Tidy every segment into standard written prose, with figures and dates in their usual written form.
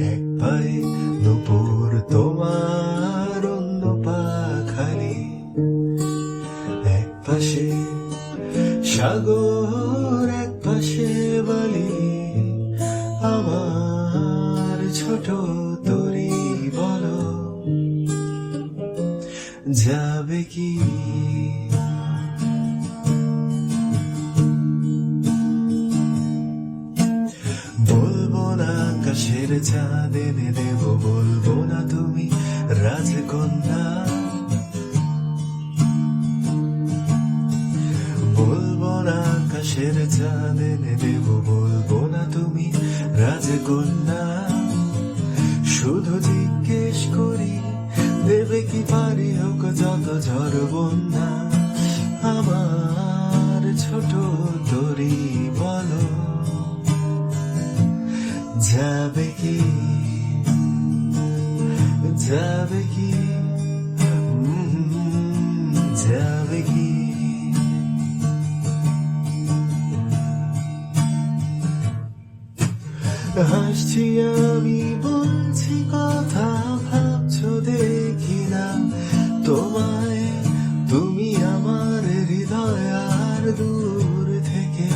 এক পায়ে দুপুর তোমার অন্য পা খালি, এক পাশে সাগর এক পাশে বালি, আমার ছোট তরি বলো যাবে কি? বলবো না আকাশের চাঁদ এনে দেব, বলবো না তুমি রাজকন্যা, বলবো না আকাশের চাঁদ এনে দেব, বলবো না তুমি রাজকন্যা। শুধু জিজ্ঞেস করি দেবে কি পারি হোক যত ঝড় বন্যা, আমার ছোট তরি বলো যাবে কি? যাবে কি? যাবে কি? হাসছি আমি বলছি কথা, ভাবছো দেখি না তোমায়, তুমি আমার হৃদয় আর দূর থেকে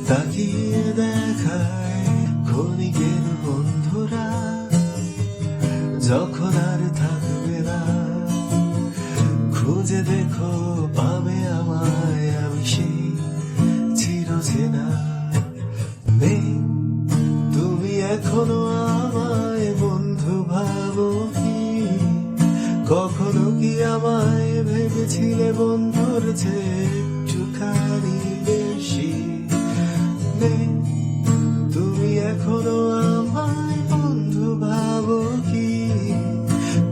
তাকিয়ে দেখায় ক্ষণিকের বন্ধুরা, যখন আর থাকবে না খুঁজে দেখো পাবে আমায়, আমি সেই চিরচেনা নেই তুমি এখনো আমায় বন্ধু ভাবো কি? কখনো কি আমায় ভেবেছিলে বন্ধুর চেয়ে একটুখানি বেশি? নেই তুমি এখনো আমায় বন্ধু ভাবো কি?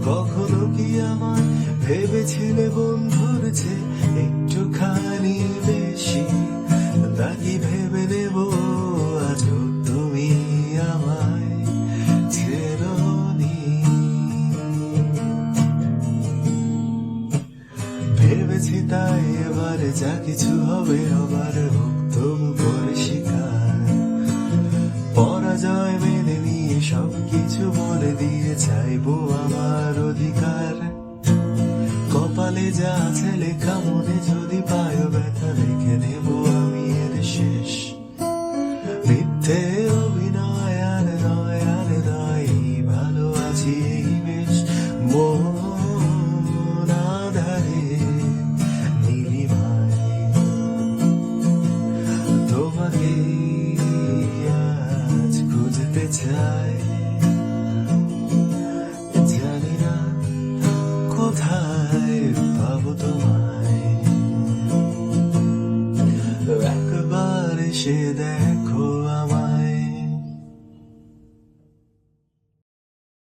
কখনো কি আমায় ভেবেছিলে বন্ধুর চেয়ে একটুখানি বেশি? নাকি ভেবে নেব আজও তুমি আমায় চেরোনি? ভেবেছি তাই এবারে যা কিছু হবে হবার হোক তবু করে শিকার, পরাজয় মেনে নিয়ে সবকিছু বলে দিয়ে চাইবো আমার অধিকার। কপালে যা আছে লেখা মনে যদি পায় ব্যথা লিখে নেব আমি এর শেষ। মিথ্যে অভিনয় আর নয় আর নয়, ভালো আছি এই বেশ মন আধারে নীলিমায় তোমাকে আজ খুঁজতে চাই, জানি না কোথায় পাবো তোমায়, একবার এসে দেখ